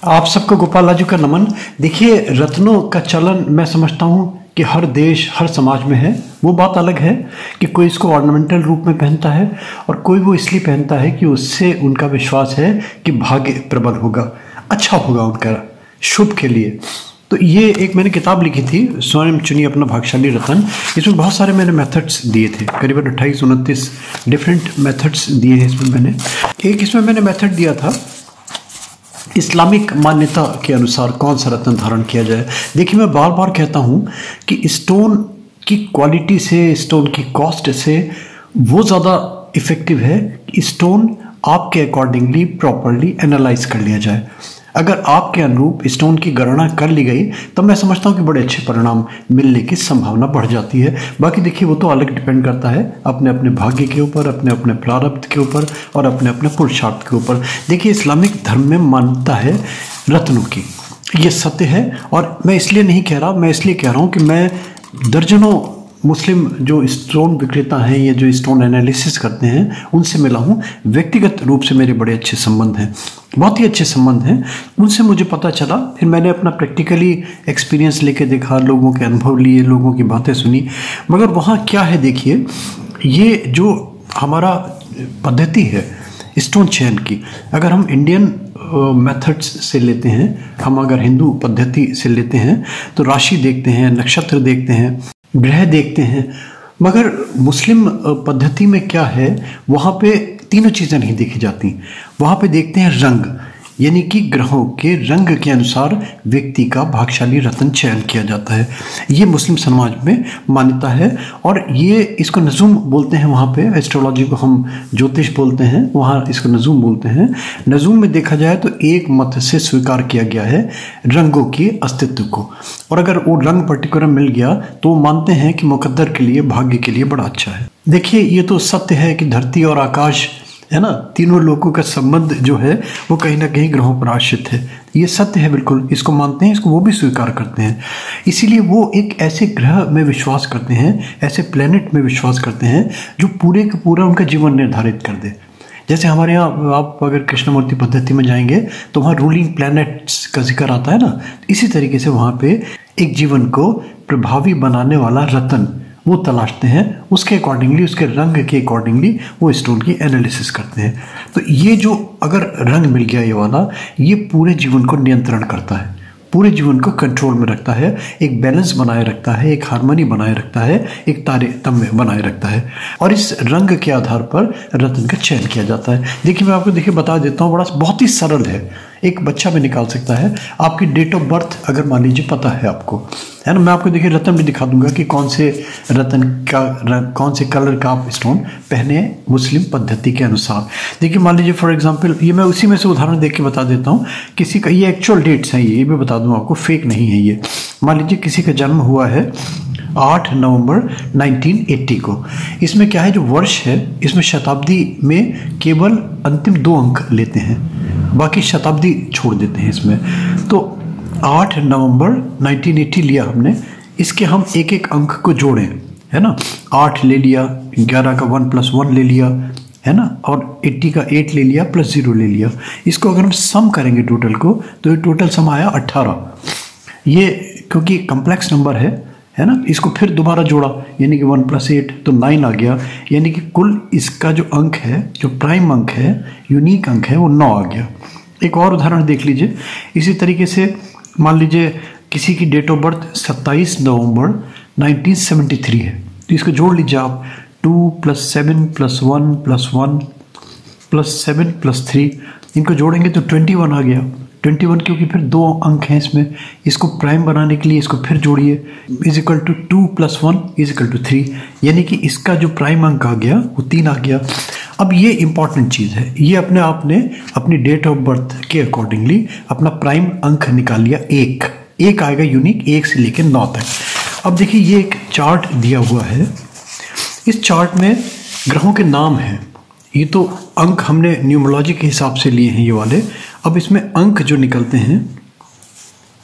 आप सबको गोपाल राजू का नमन। देखिए, रत्नों का चलन मैं समझता हूँ कि हर देश हर समाज में है। वो बात अलग है कि कोई इसको ऑर्नामेंटल रूप में पहनता है और कोई वो इसलिए पहनता है कि उससे उनका विश्वास है कि भाग्य प्रबल होगा, अच्छा होगा उनका, शुभ के लिए। तो ये एक मैंने किताब लिखी थी, स्वयं चुनिए अपना भाग्यशाली रत्न। इसमें बहुत सारे मैंने मेथड्स दिए थे, करीबन 28-29 डिफरेंट मेथड्स दिए हैं इसमें मैंने। एक इसमें मैंने मेथड दिया था इस्लामिक मान्यता के अनुसार कौन सा रत्न धारण किया जाए। देखिए, मैं बार बार कहता हूँ कि स्टोन की क्वालिटी से, स्टोन की कॉस्ट से वो ज़्यादा इफ़ेक्टिव है कि स्टोन आपके अकॉर्डिंगली प्रॉपरली एनालाइज कर लिया जाए। अगर आपके अनुरूप स्टोन की गणना कर ली गई तो मैं समझता हूँ कि बड़े अच्छे परिणाम मिलने की संभावना बढ़ जाती है। बाकी देखिए, वो तो अलग डिपेंड करता है अपने अपने भाग्य के ऊपर, अपने अपने प्रारब्ध के ऊपर और अपने अपने पुरुषार्थ के ऊपर। देखिए, इस्लामिक धर्म में मान्यता है रत्नों की, ये सत्य है। और मैं इसलिए नहीं कह रहा, मैं इसलिए कह रहा हूँ कि मैं दर्जनों मुस्लिम जो स्टोन विक्रेता हैं, ये जो स्टोन एनालिसिस करते हैं, उनसे मिला हूँ। व्यक्तिगत रूप से मेरे बड़े अच्छे संबंध हैं, बहुत ही अच्छे संबंध हैं। उनसे मुझे पता चला, फिर मैंने अपना प्रैक्टिकली एक्सपीरियंस लेके देखा, लोगों के अनुभव लिए, लोगों की बातें सुनी। मगर वहाँ क्या है, देखिए, ये जो हमारा पद्धति है स्टोन चयन की, अगर हम इंडियन मेथड्स से लेते हैं, हम अगर हिंदू पद्धति से लेते हैं तो राशि देखते हैं, नक्षत्र देखते हैं, ग्रह देखते हैं। मगर मुस्लिम पद्धति में क्या है, वहाँ पे तीनों चीज़ें नहीं देखी जाती। वहाँ पे देखते हैं रंग, यानी कि ग्रहों के रंग के अनुसार व्यक्ति का भाग्यशाली रत्न चयन किया जाता है। ये मुस्लिम समाज में मान्यता है और ये इसको नजूम बोलते हैं। वहाँ पे एस्ट्रोलॉजी को हम ज्योतिष बोलते हैं, वहाँ इसको नजूम बोलते हैं। नजूम में देखा जाए तो एक मत से स्वीकार किया गया है रंगों के अस्तित्व को, और अगर वो रंग पर्टिकुलर मिल गया तो मानते हैं कि मुकद्दर के लिए, भाग्य के लिए बड़ा अच्छा है। देखिए, ये तो सत्य है कि धरती और आकाश है ना, तीनों लोगों का संबंध जो है वो कहीं ना कहीं ग्रहों पर आश्रित है। ये सत्य है, बिल्कुल इसको मानते हैं, इसको वो भी स्वीकार करते हैं। इसीलिए वो एक ऐसे ग्रह में विश्वास करते हैं, ऐसे प्लेनेट में विश्वास करते हैं जो पूरे का पूरा उनका जीवन निर्धारित कर दे। जैसे हमारे यहाँ आप अगर कृष्णमूर्ति पद्धति में जाएंगे तो वहाँ रूलिंग प्लैनेट्स का जिक्र आता है ना, इसी तरीके से वहाँ पे एक जीवन को प्रभावी बनाने वाला रत्न वो तलाशते हैं, उसके अकॉर्डिंगली, उसके रंग के अकॉर्डिंगली वो स्टोन की एनालिसिस करते हैं। तो ये जो अगर रंग मिल गया ये वाला, ये पूरे जीवन को नियंत्रण करता है, पूरे जीवन को कंट्रोल में रखता है, एक बैलेंस बनाए रखता है, एक हार्मनी बनाए रखता है, एक तारतम्य बनाए रखता है। और इस रंग के आधार पर रत्न का चयन किया जाता है। देखिए, मैं आपको बता देता हूँ, बहुत ही सरल है, एक बच्चा भी निकाल सकता है। आपकी डेट ऑफ बर्थ अगर मान लीजिए पता है आपको, है ना, मैं आपको देखिए रत्न भी दिखा दूंगा कि कौन से रत्न का, कौन से कलर का आप स्टोन पहने मुस्लिम पद्धति के अनुसार। देखिए, मान लीजिए फॉर एग्जांपल, ये मैं उसी में से उदाहरण देख के बता देता हूँ किसी का। ये एक्चुअल डेट्स हैं, ये भी बता दूँ आपको, फेक नहीं है ये। मान लीजिए किसी का जन्म हुआ है 8 नवंबर 1980 को। इसमें क्या है, जो वर्ष है इसमें शताब्दी में केवल अंतिम 2 अंक लेते हैं, बाकी शताब्दी छोड़ देते हैं इसमें। तो 8 नवंबर 1980 लिया हमने, इसके हम एक एक अंक को जोड़ें, है ना। 8 ले लिया, 11 का 1 + 1 ले लिया, है ना, और 80 का 8 ले लिया, +0 ले लिया। इसको अगर हम सम करेंगे टोटल को तो ये टोटल सम आया 18। ये क्योंकि कम्प्लेक्स नंबर है ना, इसको फिर दोबारा जोड़ा, यानी कि 1 + 8 तो 9 आ गया। यानी कि कुल इसका जो अंक है, जो प्राइम अंक है, यूनिक अंक है, वो 9 आ गया। एक और उदाहरण देख लीजिए। इसी तरीके से मान लीजिए किसी की डेट ऑफ बर्थ 27 नवंबर 1973 है, तो इसको जोड़ लीजिए आप, 2 + 7 + 1 + 1 + 7 + 3, इनको जोड़ेंगे तो 21 आ गया। 21 क्योंकि फिर 2 अंक हैं इसमें, इसको प्राइम बनाने के लिए इसको फिर जोड़िए, = 2 + 1 = 3, यानी कि इसका जो प्राइम अंक आ गया वो 3 आ गया। अब ये इंपॉर्टेंट चीज़ है, ये अपने आप ने अपनी डेट ऑफ बर्थ के अकॉर्डिंगली अपना प्राइम अंक निकाल लिया, एक आएगा यूनिक, 1 से लेकर 9 तक। अब देखिए, ये एक चार्ट दिया हुआ है, इस चार्ट में ग्रहों के नाम हैं। ये तो अंक हमने न्यूमरोलॉजी के हिसाब से लिए हैं ये वाले। अब इसमें अंक जो निकलते हैं,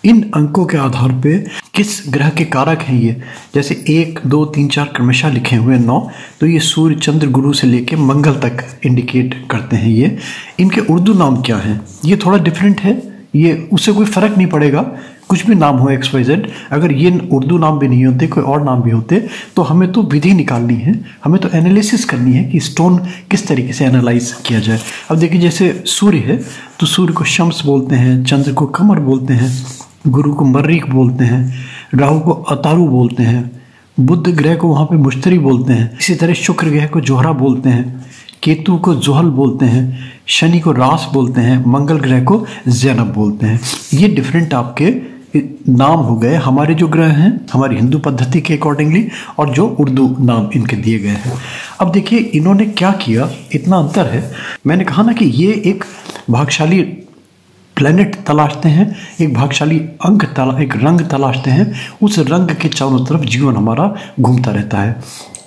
इन अंकों के आधार पे किस ग्रह के कारक हैं ये, जैसे 1 2 3 4 क्रमशः लिखे हुए 9, तो ये सूर्य, चंद्र, गुरु से लेके मंगल तक इंडिकेट करते हैं ये। इनके उर्दू नाम क्या हैं, ये थोड़ा डिफरेंट है, ये उससे कोई फर्क नहीं पड़ेगा, कुछ भी नाम हो XYZ, अगर ये उर्दू नाम भी नहीं होते, कोई और नाम भी होते, तो हमें तो विधि निकालनी है, हमें तो एनालिसिस करनी है कि स्टोन किस तरीके से एनालाइज किया जाए। अब देखिए जैसे सूर्य है तो सूर्य को शम्स बोलते हैं, चंद्र को कमर बोलते हैं, गुरु को मर्रिक बोलते हैं, राहु को अतारू बोलते हैं, बुध ग्रह को वहाँ पे मुश्तरी बोलते हैं, इसी तरह शुक्र ग्रह को जोहरा बोलते हैं, केतु को जोहल बोलते हैं, शनि को रास बोलते हैं, मंगल ग्रह को ज़ैनब बोलते हैं। ये डिफरेंट आपके नाम हो गए हमारे जो ग्रह हैं हमारी हिंदू पद्धति के अकॉर्डिंगली, और जो उर्दू नाम इनके दिए गए हैं। अब देखिए इन्होंने क्या किया, इतना अंतर है। मैंने कहा ना कि ये एक भाग्यशाली प्लैनेट तलाशते हैं, एक भाग्यशाली एक रंग तलाशते हैं, उस रंग के चारों तरफ जीवन हमारा घूमता रहता है।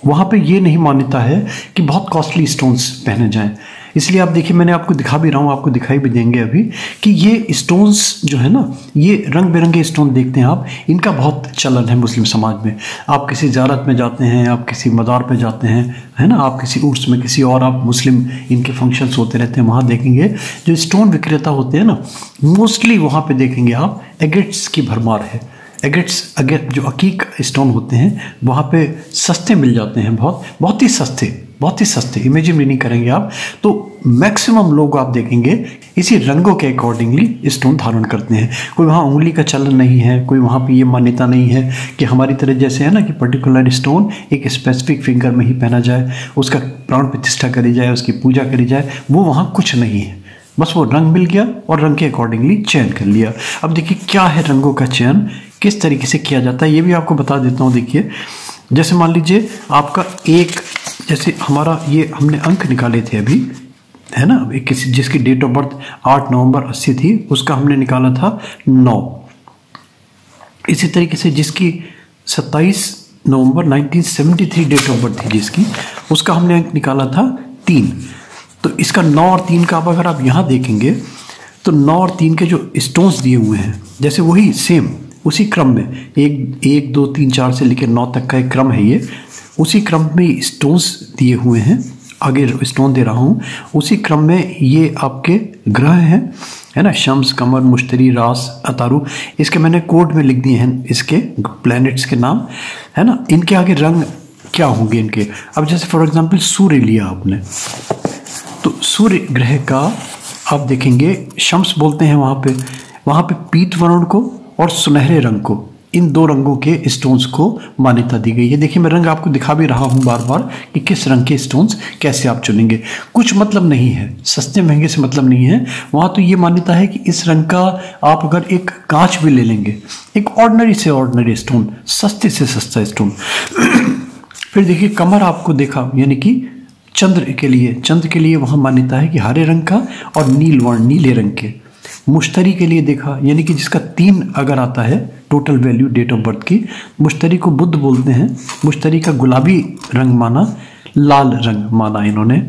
वहाँ पे ये नहीं मान्यता है कि बहुत कॉस्टली स्टोन्स पहने जाएं। इसलिए आप देखिए मैंने आपको दिखा भी रहा हूँ, आपको दिखाई भी देंगे अभी कि ये स्टोन्स जो है ना, ये रंग बिरंगे स्टोन देखते हैं आप, इनका बहुत चलन है मुस्लिम समाज में। आप किसी ज़ियारत में जाते हैं, आप किसी मज़ार पे जाते हैं, है ना, आप किसी उर्स में, किसी और आप मुस्लिम इनके फंक्शंस होते रहते हैं, वहाँ देखेंगे जो स्टोन विक्रेता होते हैं ना, मोस्टली वहाँ पर देखेंगे आप एगेट्स की भरमार है। एगेट्स अगर जो अकीक स्टोन होते हैं वहाँ पे सस्ते मिल जाते हैं, बहुत ही सस्ते, इमेजिन भी नहीं करेंगे आप। तो मैक्सिमम लोग आप देखेंगे इसी रंगों के अकॉर्डिंगली स्टोन धारण करते हैं। कोई वहाँ उंगली का चलन नहीं है, कोई वहाँ पे ये मान्यता नहीं है कि हमारी तरह जैसे है ना कि पर्टिकुलर स्टोन एक स्पेसिफिक फिंगर में ही पहना जाए, उसका प्राण प्रतिष्ठा करी जाए, उसकी पूजा करी जाए, वो वहाँ कुछ नहीं है। बस वो रंग मिल गया और रंग के अकॉर्डिंगली चयन कर लिया। अब देखिए क्या है रंगों का चयन, किस तरीके से किया जाता है, ये भी आपको बता देता हूँ। देखिए जैसे मान लीजिए आपका एक, जैसे हमारा ये हमने अंक निकाले थे अभी, है ना, एक किसी जिसकी डेट ऑफ बर्थ 8 नवंबर 80 थी, उसका हमने निकाला था 9। इसी तरीके से जिसकी 27 नवंबर 1973 डेट ऑफ बर्थ थी जिसकी, उसका हमने अंक निकाला था 3। तो इसका 9 और 3 का अगर आप यहाँ देखेंगे तो 9 और 3 के जो स्टोन्स दिए हुए हैं, जैसे वही सेम उसी क्रम में 1 2 3 4 से लेकर 9 तक का एक क्रम है, ये उसी क्रम में स्टोन्स दिए हुए हैं। आगे स्टोन दे रहा हूँ उसी क्रम में ये आपके ग्रह हैं, है ना, शम्स, कमर, मुश्तरी, रास, अतारू। इसके मैंने कोड में लिख दिए हैं इसके प्लैनेट्स के नाम, है ना। इनके आगे रंग क्या होंगे इनके। अब जैसे फॉर एग्जांपल सूर्य लिया आपने, तो सूर्य ग्रह का आप देखेंगे शम्स बोलते हैं वहाँ पे पीत वर्ण को और सुनहरे रंग को, इन 2 रंगों के स्टोन्स को मान्यता दी गई है। देखिए मैं रंग आपको दिखा भी रहा हूँ बार बार कि किस रंग के स्टोन्स कैसे आप चुनेंगे। कुछ मतलब नहीं है, सस्ते महंगे से मतलब नहीं है। वहाँ तो ये मान्यता है कि इस रंग का आप अगर एक कांच भी ले लेंगे, एक ऑर्डिनरी से ऑर्डिनरी स्टोन, सस्ते से सस्ता स्टोन। फिर देखिए कमर आपको देखा, यानी कि चंद्र के लिए वहाँ मान्यता है कि हरे रंग का और नीले रंग के। मुश्तरी के लिए देखा, यानी कि जिसका 3 अगर आता है total value date of birth की, मुश्तरी को बुध बोलते हैं। मुश्तरी का गुलाबी रंग माना, लाल रंग माना इन्होंने।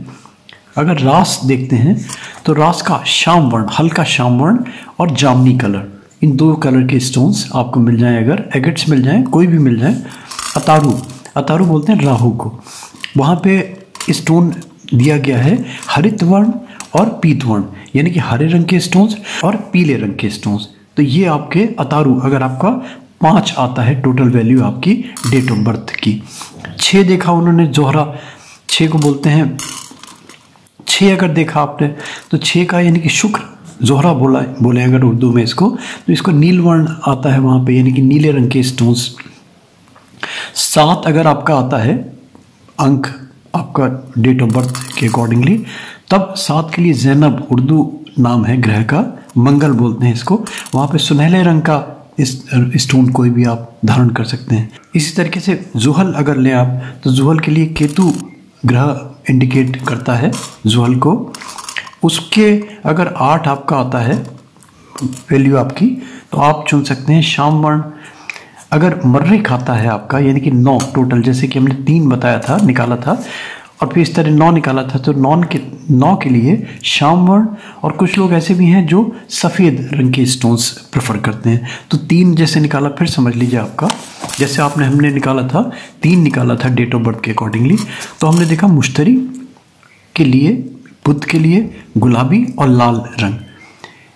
अगर रास देखते हैं तो रास का श्याम वर्ण, हल्का श्याम वर्ण और जामनी कलर, इन 2 कलर के स्टोन्स आपको मिल जाएं, अगर एगेट्स मिल जाएं, कोई भी मिल जाए। अतारू बोलते हैं राहु को। वहाँ पे स्टोन दिया गया है हरित वर्ण और पीत वर्ण, यानी कि हरे रंग के स्टोन्स और पीले रंग के स्टोन्स। तो ये आपके अतारू, अगर आपका 5 आता है टोटल वैल्यू आपकी डेट ऑफ बर्थ की। 6 देखा उन्होंने जोहरा, 6 को बोलते हैं 6 अगर देखा आपने तो 6 का यानी कि शुक्र जोहरा बोले अगर उर्दू में इसको, तो इसको नील वर्ण आता है वहाँ पे, यानी कि नीले रंग के स्टोन्स। 7 अगर आपका आता है अंक आपका डेट ऑफ बर्थ के अकॉर्डिंगली, तब 7 के लिए ज़ैनब उर्दू नाम है ग्रह का, मंगल बोलते हैं इसको। वहाँ पे सुनहले रंग का इस स्टोन कोई भी आप धारण कर सकते हैं। इसी तरीके से जुहल अगर लें आप, तो जुहल के लिए केतु ग्रह इंडिकेट करता है जुहल को। उसके अगर 8 आपका आता है वैल्यू आपकी, तो आप चुन सकते हैं श्याम वर्ण। अगर मर्रिक आता है आपका, यानी कि 9 टोटल, जैसे कि हमने 3 बताया था, निकाला था, और फिर इस तरह 9 निकाला था, तो 9 के लिए श्याम वर्ण। और कुछ लोग ऐसे भी हैं जो सफ़ेद रंग के स्टोन्स प्रेफर करते हैं। तो 3 जैसे निकाला, फिर समझ लीजिए आपका, जैसे हमने निकाला था 3 निकाला था डेट ऑफ बर्थ के अकॉर्डिंगली, तो हमने देखा मुश्तरी के लिए, बुध के लिए गुलाबी और लाल रंग।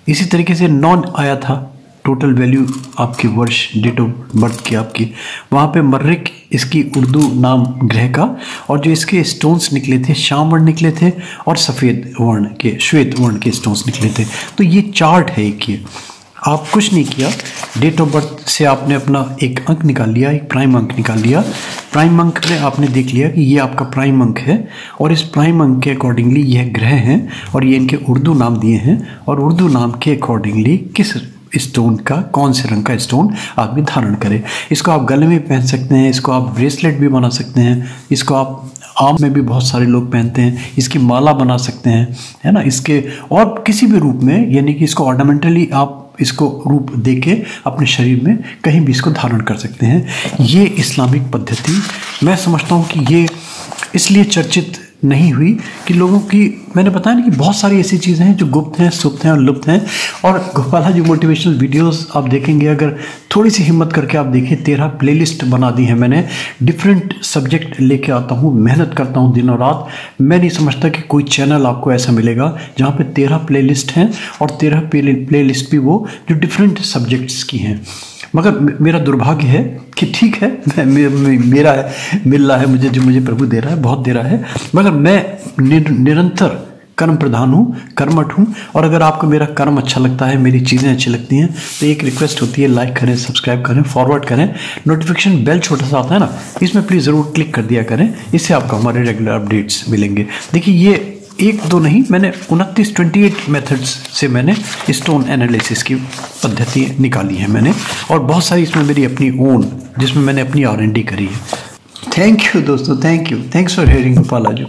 इसी तरीके से नॉन आया था, टोटल वैल्यू आपके वर्ष, डेट ऑफ बर्थ की आपकी, वहाँ पे मर्रिक इसकी उर्दू नाम ग्रह का, और जो इसके स्टोन्स निकले थे श्याम वर्ण निकले थे और सफ़ेद वर्ण के, श्वेत वर्ण के स्टोन्स निकले थे। तो ये चार्ट है एक, ये आप कुछ नहीं किया, डेट ऑफ बर्थ से आपने अपना एक अंक निकाल लिया, एक प्राइम अंक निकाल लिया। प्राइम अंक में आपने देख लिया कि ये आपका प्राइम अंक है, और इस प्राइम अंक के अकॉर्डिंगली यह ग्रह हैं और ये इनके उर्दू नाम दिए हैं, और उर्दू नाम के अकॉर्डिंगली किस स्टोन का, कौन से रंग का स्टोन आदमी धारण करे। इसको आप गले में पहन सकते हैं, इसको आप ब्रेसलेट भी बना सकते हैं, इसको आप आम में भी बहुत सारे लोग पहनते हैं, इसकी माला बना सकते हैं, है ना, इसके और किसी भी रूप में, यानी कि इसको ऑर्नामेंटली आप इसको रूप देके अपने शरीर में कहीं भी इसको धारण कर सकते हैं। ये इस्लामिक पद्धति मैं समझता हूँ कि ये इसलिए चर्चित नहीं हुई कि लोगों की, मैंने बताया ना कि बहुत सारी ऐसी चीज़ें हैं जो गुप्त हैं, सुप्त हैं और लुप्त हैं। और गोपाला जी मोटिवेशनल वीडियोस आप देखेंगे, अगर थोड़ी सी हिम्मत करके आप देखें, 13 प्लेलिस्ट बना दी है मैंने, डिफरेंट सब्जेक्ट लेके आता हूँ, मेहनत करता हूँ दिनों रात। मैं नहीं समझता कि कोई चैनल आपको ऐसा मिलेगा जहाँ पे 13 प्लेलिस्ट हैं, और 13 प्लेलिस्ट भी वो जो डिफरेंट सब्जेक्ट्स की हैं। मगर मेरा दुर्भाग्य है कि ठीक है, मेरा है, मिल रहा है मुझे, जो मुझे प्रभु दे रहा है, बहुत दे रहा है, मगर मैं निरंतर कर्म प्रधान हूँ, कर्मठ हूँ। और अगर आपको मेरा कर्म अच्छा लगता है, मेरी चीज़ें अच्छी लगती हैं, तो एक रिक्वेस्ट होती है, लाइक करें, सब्सक्राइब करें, फॉरवर्ड करें, नोटिफिकेशन बेल छोटा सा आता है ना, इसमें प्लीज़ ज़रूर क्लिक कर दिया करें, इससे आपको हमारे रेगुलर अपडेट्स मिलेंगे। देखिए, ये एक दो नहीं, मैंने 28 मेथड्स से मैंने स्टोन एनालिसिस की पद्धति निकाली है मैंने, और बहुत सारी इसमें मेरी अपनी ओन, जिसमें मैंने अपनी R&D करी है। थैंक यू दोस्तों, thank you, thanks for hearing Gopala ji.